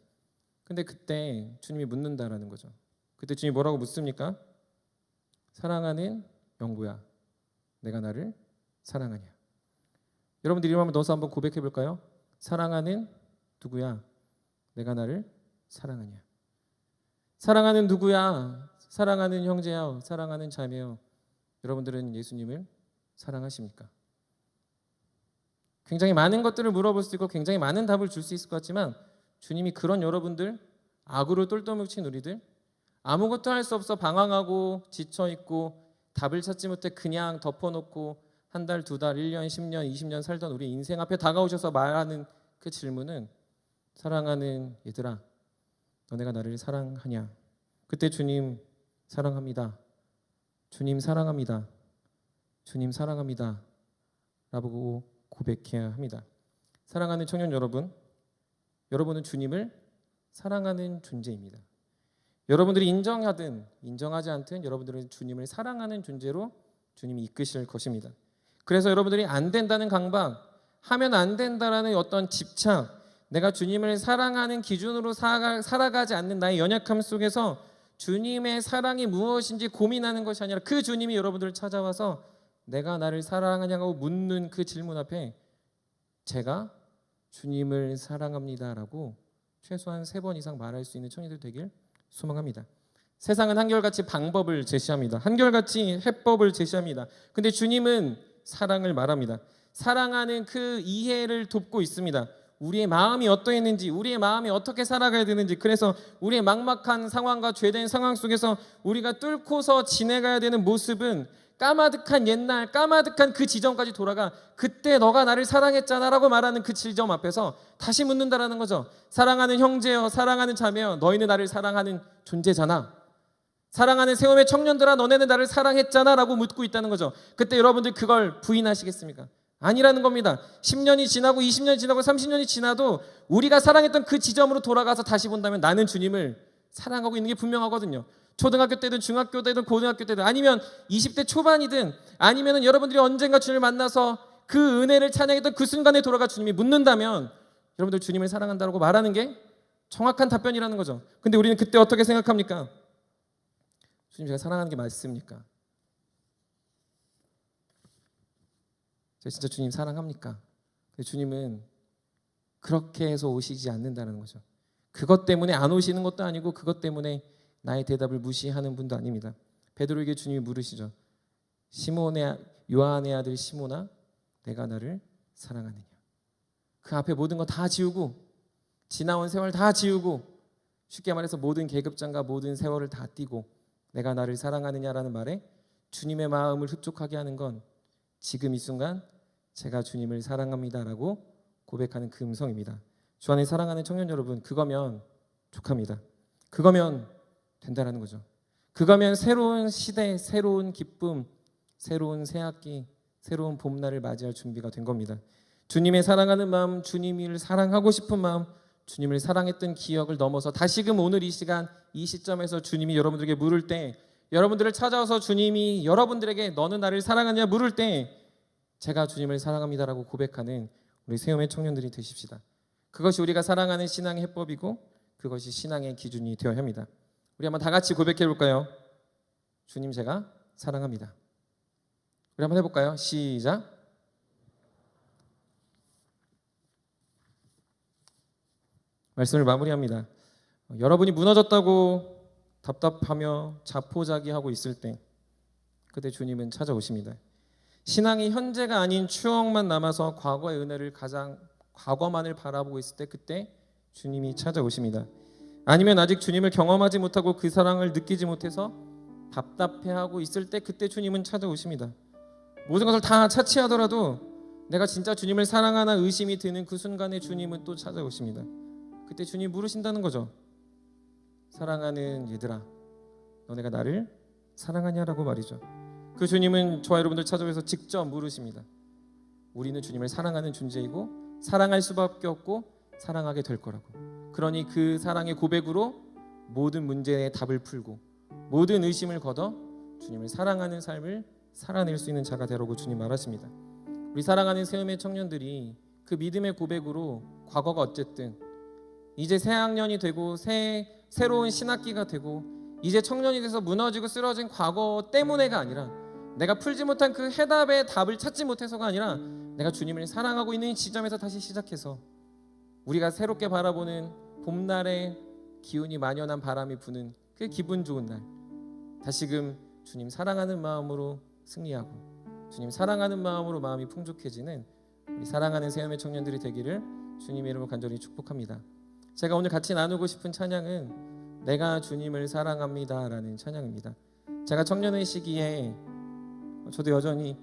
근데 그때 주님이 묻는다라는 거죠. 그때 주님이 뭐라고 묻습니까? 사랑하는 영구야, 내가 나를 사랑하냐? 여러분들 이름 한번 넣어서 한번 고백해 볼까요? 사랑하는 누구야, 내가 나를 사랑하냐? 사랑하는 누구야, 사랑하는 형제여, 사랑하는 자매여, 여러분들은 예수님을 사랑하십니까? 굉장히 많은 것들을 물어볼 수 있고 굉장히 많은 답을 줄 수 있을 것 같지만 주님이 그런 여러분들, 악으로 똘똘 뭉친 우리들, 아무것도 할 수 없어 방황하고 지쳐있고 답을 찾지 못해 그냥 덮어놓고 한 달, 2달, 1년, 10년, 20년 살던 우리 인생 앞에 다가오셔서 말하는 그 질문은 사랑하는 얘들아, 너네가 나를 사랑하냐? 그때 주님 사랑합니다. 주님 사랑합니다. 주님 사랑합니다. 라고 고백해야 합니다. 사랑하는 청년 여러분, 여러분은 주님을 사랑하는 존재입니다. 여러분들이 인정하든 인정하지 않든 여러분들은 주님을 사랑하는 존재로 주님이 이끄실 것입니다. 그래서 여러분들이 안 된다는 강박, 하면 안 된다라는 어떤 집착, 내가 주님을 사랑하는 기준으로 살아가지 않는 나의 연약함 속에서 주님의 사랑이 무엇인지 고민하는 것이 아니라 그 주님이 여러분들을 찾아와서 내가 나를 사랑하냐고 묻는 그 질문 앞에 제가 주님을 사랑합니다라고 최소한 3번 이상 말할 수 있는 청년들 되길 소망합니다. 세상은 한결같이 방법을 제시합니다. 한결같이 해법을 제시합니다. 근데 주님은 사랑을 말합니다. 사랑하는 그 이해를 돕고 있습니다. 우리의 마음이 어떠했는지, 우리의 마음이 어떻게 살아가야 되는지, 그래서 우리의 막막한 상황과 죄된 상황 속에서 우리가 뚫고서 지내가야 되는 모습은 까마득한 옛날, 까마득한 그 지점까지 돌아가 그때 너가 나를 사랑했잖아 라고 말하는 그 지점 앞에서 다시 묻는다라는 거죠. 사랑하는 형제여, 사랑하는 자매여, 너희는 나를 사랑하는 존재잖아. 사랑하는 세움의 청년들아, 너네는 나를 사랑했잖아 라고 묻고 있다는 거죠. 그때 여러분들 그걸 부인하시겠습니까? 아니라는 겁니다. 10년이 지나고 20년이 지나고 30년이 지나도 우리가 사랑했던 그 지점으로 돌아가서 다시 본다면 나는 주님을 사랑하고 있는 게 분명하거든요. 초등학교 때든 중학교 때든 고등학교 때든 아니면 20대 초반이든 아니면 여러분들이 언젠가 주님을 만나서 그 은혜를 찬양했던 그 순간에 돌아가 주님이 묻는다면 여러분들 주님을 사랑한다고 말하는 게 정확한 답변이라는 거죠. 근데 우리는 그때 어떻게 생각합니까? 주님 제가 사랑하는 게 맞습니까? 제가 진짜 주님 사랑합니까? 근데 주님은 그렇게 해서 오시지 않는다는 거죠. 그것 때문에 안 오시는 것도 아니고 그것 때문에 나의 대답을 무시하는 분도 아닙니다. 베드로에게 주님이 물으시죠. 요한의 아들 시몬아, 내가 나를 사랑하느냐? 그 앞에 모든 거 다 지우고 지나온 세월 다 지우고 쉽게 말해서 모든 계급장과 모든 세월을 다 띄고 내가 나를 사랑하느냐라는 말에 주님의 마음을 흡족하게 하는 건 지금 이 순간 제가 주님을 사랑합니다라고 고백하는 그 음성입니다. 주 안에 사랑하는 청년 여러분, 그거면 족합니다. 그거면 된다라는 거죠. 그거면 새로운 시대, 새로운 기쁨, 새로운 새학기, 새로운 봄날을 맞이할 준비가 된 겁니다. 주님의 사랑하는 마음, 주님을 사랑하고 싶은 마음, 주님을 사랑했던 기억을 넘어서 다시금 오늘 이 시간, 이 시점에서 주님이 여러분들에게 물을 때, 여러분들을 찾아와서 주님이 여러분들에게 너는 나를 사랑하냐 물을 때 제가 주님을 사랑합니다라고 고백하는 우리 세움의 청년들이 되십시다. 그것이 우리가 사랑하는 신앙의 해법이고 그것이 신앙의 기준이 되어야 합니다. 우리 한번 다 같이 고백해 볼까요? 주님 제가 사랑합니다. 우리 한번 해볼까요? 시작. 말씀을 마무리합니다. 여러분이 무너졌다고 답답하며 자포자기하고 있을 때 그때 주님은 찾아오십니다. 신앙이 현재가 아닌 추억만 남아서 과거의 은혜를 가장 과거만을 바라보고 있을 때 그때 주님이 찾아오십니다. 아니면 아직 주님을 경험하지 못하고 그 사랑을 느끼지 못해서 답답해하고 있을 때 그때 주님은 찾아오십니다. 모든 것을 다 차치하더라도 내가 진짜 주님을 사랑하나 의심이 드는 그 순간에 주님은 또 찾아오십니다. 그때 주님 물으신다는 거죠. 사랑하는 얘들아, 너네가 나를 사랑하냐라고 말이죠. 그 주님은 저와 여러분들 찾아오셔서 직접 물으십니다. 우리는 주님을 사랑하는 존재이고 사랑할 수밖에 없고 사랑하게 될 거라고. 그러니 그 사랑의 고백으로 모든 문제의 답을 풀고 모든 의심을 걷어 주님을 사랑하는 삶을 살아낼 수 있는 자가 되라고 주님 말하십니다. 우리 사랑하는 세움의 청년들이 그 믿음의 고백으로 과거가 어쨌든 이제 새 학년이 되고 새로운 신학기가 되고 이제 청년이 돼서 무너지고 쓰러진 과거 때문에가 아니라 내가 풀지 못한 그 해답의 답을 찾지 못해서가 아니라 내가 주님을 사랑하고 있는 지점에서 다시 시작해서 우리가 새롭게 바라보는 봄날의 기운이 만연한 바람이 부는 그 기분 좋은 날 다시금 주님 사랑하는 마음으로 승리하고 주님 사랑하는 마음으로 마음이 풍족해지는 우리 사랑하는 세움의 청년들이 되기를 주님의 이름으로 간절히 축복합니다. 제가 오늘 같이 나누고 싶은 찬양은 내가 주님을 사랑합니다라는 찬양입니다. 제가 청년의 시기에 저도 여전히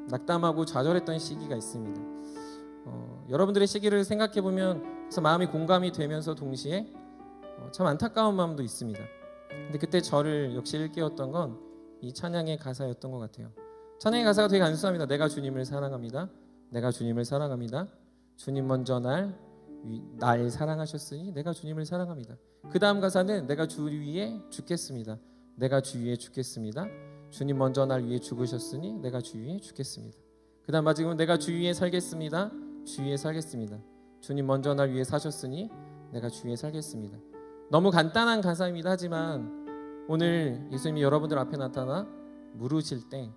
낙담하고 좌절했던 시기가 있습니다. 여러분들의 시기를 생각해 보면 그래서 마음이 공감이 되면서 동시에 참 안타까운 마음도 있습니다. 근데 그때 저를 역시 일깨웠던 건 이 찬양의 가사였던 것 같아요. 찬양의 가사가 되게 단순합니다. 내가 주님을 사랑합니다. 내가 주님을 사랑합니다. 주님 먼저 날 사랑하셨으니 내가 주님을 사랑합니다. 그 다음 가사는 내가 주 위에 죽겠습니다. 내가 주 위에 죽겠습니다. 주님 먼저 날 위해 죽으셨으니 내가 주 위에 죽겠습니다. 그 다음 마지막은 내가 주 위에 살겠습니다. 주 위에 살겠습니다. 주님 먼저 날 위해 사셨으니 내가 주 위에 살겠습니다. 너무 간단한 가사입니다. 하지만 오늘 예수님이 여러분들 앞에 나타나 물으실 때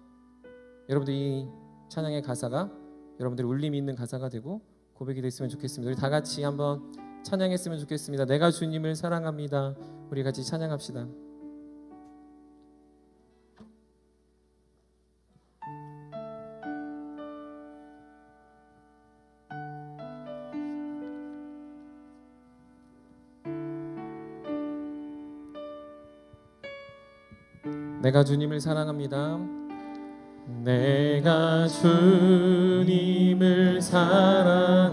여러분들 이 찬양의 가사가 여러분들의 울림이 있는 가사가 되고 고백이 됐으면 좋겠습니다. 우리 다 같이 한번 찬양했으면 좋겠습니다. 내가 주님을 사랑합니다. 우리 같이 찬양합시다. 내가 주님을 사랑합니다. 내가 주님을 사랑합니다.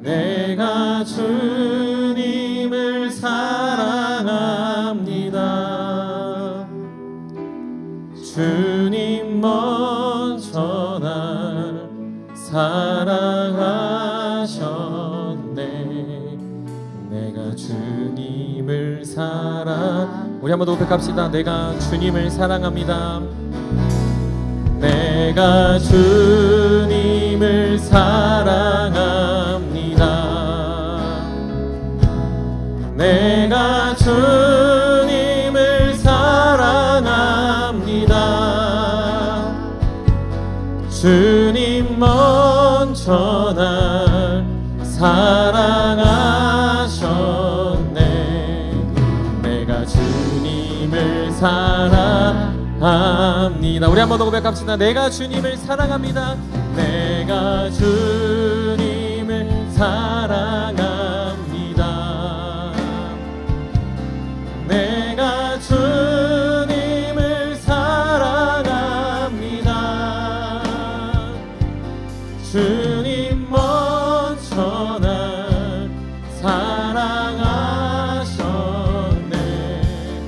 내가 주님을 사랑합니다. 사랑하셨네. 내가 주님을 우리 한번 더 고백합시다. 내가 주님을 사랑합니다. 내가 주님을 사랑합니다. 내가 주님을 사랑합니다. 주님 먼저 날 사랑하셨네. 내가 주님을 사랑합니다. 우리 한번 더 고백합시다. 내가 주님을 사랑합니다. 내가 주님을 사랑합니다. 내가 주님을 사랑합니다. 주님 먼저 날 사랑하셨네.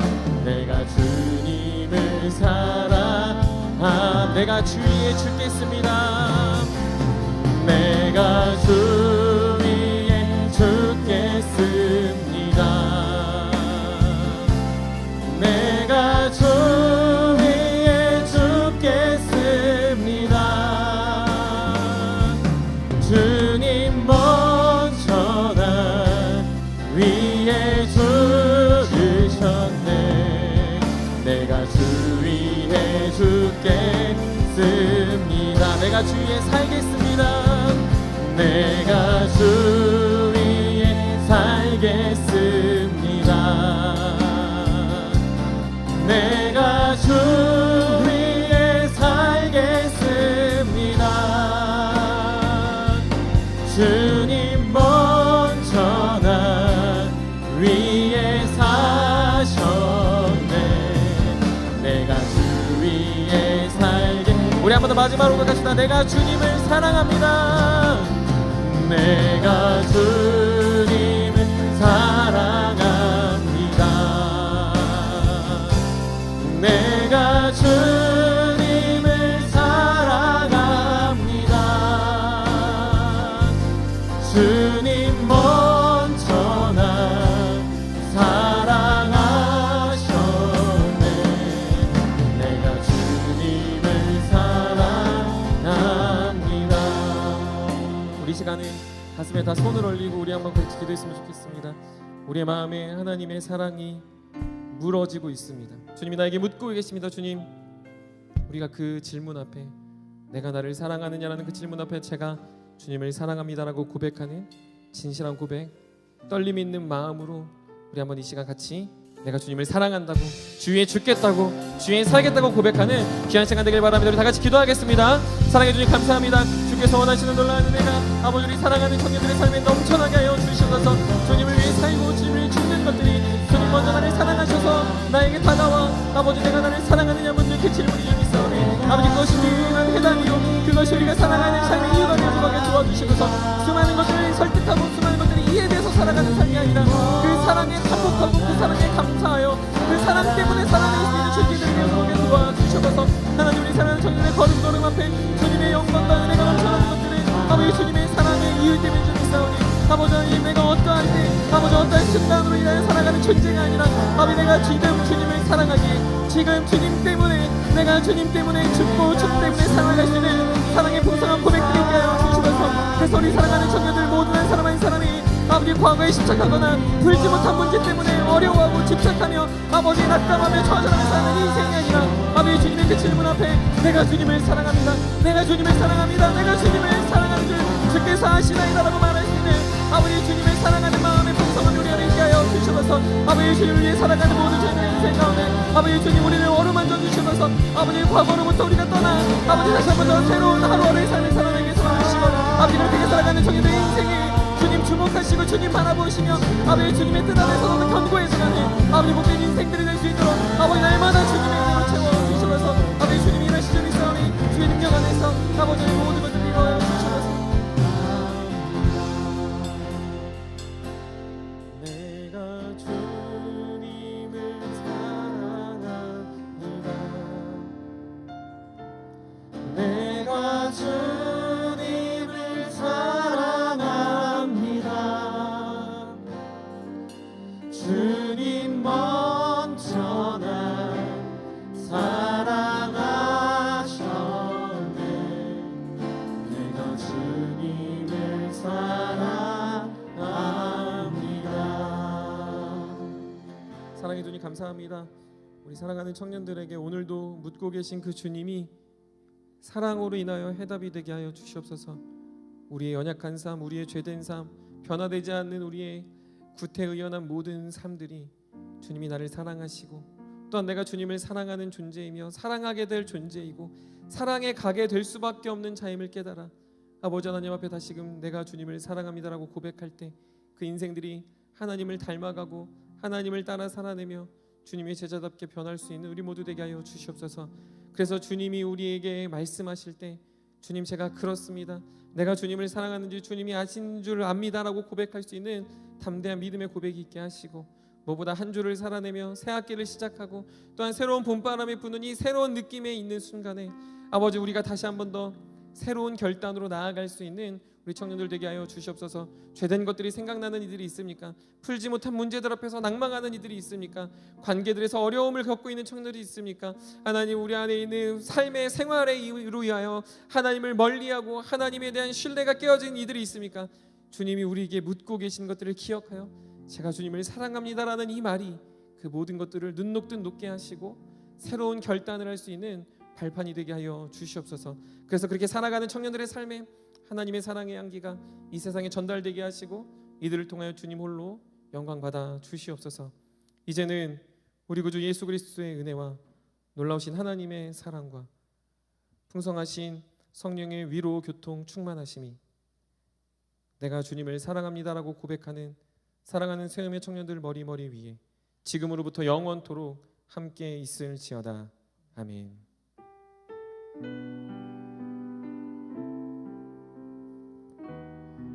내가 주님을 내가 주위에 죽겠습니다. 내가 주 위에 죽겠습니다. 내가 주 위에 죽겠습니다. 주님 먼저 날 위에 죽으셨네. 내가 주 위에 죽겠습니다. 내가 주 위에 살겠습니다. 내가 주 위에 살겠습니다. 내가 주 위에 살겠습니다. 주님 먼저 날 위에 사셨네. 내가 주 위에 살게. 우리 한 번 더 마지막으로 고백합시다. 내가 주님을 사랑합니다. 내가 주님을 사랑합니다. 내가 주님을 사랑합니다. 주님 먼저 날 사랑하셨네. 내가 주님을 사랑합니다. 우리 시간에 가슴에 다 손을 올리고 우리 한번 같이 기도했으면 좋겠습니다. 우리의 마음에 하나님의 사랑이 물어지고 있습니다. 주님이 나에게 묻고 계십니다. 주님, 우리가 그 질문 앞에, 내가 나를 사랑하느냐라는 그 질문 앞에 제가 주님을 사랑합니다라고 고백하는 진실한 고백, 떨림 있는 마음으로 우리 한번 이 시간 같이 내가 주님을 사랑한다고, 주위에 죽겠다고, 주위에 살겠다고 고백하는 귀한 시간 되길 바랍니다. 우리 다 같이 기도하겠습니다. 사랑해 주님 감사합니다. 주께서 원하시는 놀라운 은혜가 아버지 우리 사랑하는 청년들의 삶에 넘쳐나게 하여 주시옵소서. 주님을 위해 살고 주님을 위해 죽는 것들이 주님 먼저 나를 사랑하셔서 나에게 다가와 아버지 내가 나를 사랑하느냐 묻는 그 질문이 좀 있사오니 아버지 그것이 유일한 해답이요 그것이 우리가 사랑하는 삶의 이유가 되는 것에 도와주시면서 수많은 것들을 설득하고 수많은 것들이 이해돼서 살아가는 삶이 아니라 그 사랑에 감복하고 그 사랑에 감사하여 그 사랑 때문에 살아낼 수 있는 주님들을 되게 도와주셔서 하나님 우리 사랑하는 청년의 걸음걸음 앞에 주님의 영광과 은혜가 넘쳐나는 것들을 아버지 주님의 사랑의 이유 때문에 좀 있사오니 아버지 하나님 내가 어떠할 때 아버지 어떠한 순간으로 인하여 살아가는 존재가 아니라 아버지 내가 지금 주님을 사랑하기에 지금 주님 때문에 내가 주님 때문에 죽고 주님 때문에 살아갈 수 있는 사랑의 풍성한 고백들이 있게 하여 주시면서 그래서 우리 사랑하는 청년들 모든 한 사람 한 사람이 아버지 과거에 집착하거나 풀지 못한 문제 때문에 어려워하고 집착하며 아버지 낙담하며 좌절하며 사는 인생이 아니라 아버지 주님의 그 질문 앞에 내가 주님을 사랑합니다. 내가 주님을 사랑합니다. 내가 주님을 사랑하는 줄 주께서 아시나이다라고 말할 수 있는 아버지 주님을 사랑하는 마음의 풍성한 우리 안에 있게 하여 주시면서 아버지 주님을 위해 살아가는 모든 저희들의 인생 가운데 아버지 주님 우리를 어루만져 주시면서 아버지 과거로부터 우리가 떠나 아버지 다시 한번 더 새로운 하루하루의 삶을 살아내게 도와주시고 아버지 그렇게 살아가는 저희들의 인생에 주님 주목하시고 주님 바라보시며 아버지 주님의 뜻 안에서 견고해서 가는 아버지 복된 인생들이 될 수 있도록 아버지 날마다 주님의 은혜로 채워주시면서 아버지 주님이 일하시는 싸우니 주의 능력 안에서 아버지의 모든 것들을 이루어 주시면서 내가 주님을 사랑합니다. 내가 주님을 사랑해 주님 감사합니다. 우리 사랑하는 청년들에게 오늘도 묻고 계신 그 주님이 사랑으로 인하여 해답이 되게 하여 주시옵소서. 우리의 연약한 삶, 우리의 죄된 삶, 변화되지 않는 우리의 구태의연한 모든 삶들이 주님이 나를 사랑하시고 또한 내가 주님을 사랑하는 존재이며 사랑하게 될 존재이고 사랑에 가게 될 수밖에 없는 자임을 깨달아 아버지 하나님 앞에 다시금 내가 주님을 사랑합니다라고 고백할 때 그 인생들이 하나님을 닮아가고 하나님을 따라 살아내며 주님의 제자답게 변할 수 있는 우리 모두 되게 하여 주시옵소서. 그래서 주님이 우리에게 말씀하실 때 주님 제가 그렇습니다. 내가 주님을 사랑하는지 주님이 아신 줄 압니다라고 고백할 수 있는 담대한 믿음의 고백이 있게 하시고 무엇보다 한 주를 살아내며 새 학기를 시작하고 또한 새로운 봄바람이 부는 이 새로운 느낌에 있는 순간에 아버지 우리가 다시 한 번 더 새로운 결단으로 나아갈 수 있는 우리 청년들 되게 하여 주시옵소서. 죄된 것들이 생각나는 이들이 있습니까? 풀지 못한 문제들 앞에서 낭망하는 이들이 있습니까? 관계들에서 어려움을 겪고 있는 청년들이 있습니까? 하나님 우리 안에 있는 삶의 생활에 이로 인하여 하나님을 멀리하고 하나님에 대한 신뢰가 깨어진 이들이 있습니까? 주님이 우리에게 묻고 계신 것들을 기억하여 제가 주님을 사랑합니다라는 이 말이 그 모든 것들을 눈 녹듯 녹게 하시고 새로운 결단을 할 수 있는 발판이 되게 하여 주시옵소서. 그래서 그렇게 살아가는 청년들의 삶에 하나님의 사랑의 향기가 이 세상에 전달되게 하시고 이들을 통하여 주님 홀로 영광 받아 주시옵소서. 이제는 우리 구주 예수 그리스도의 은혜와 놀라우신 하나님의 사랑과 풍성하신 성령의 위로 교통 충만하심이 내가 주님을 사랑합니다라고 고백하는 사랑하는 세움의 청년들 머리 위에 지금으로부터 영원토록 함께 있을지어다. 아멘.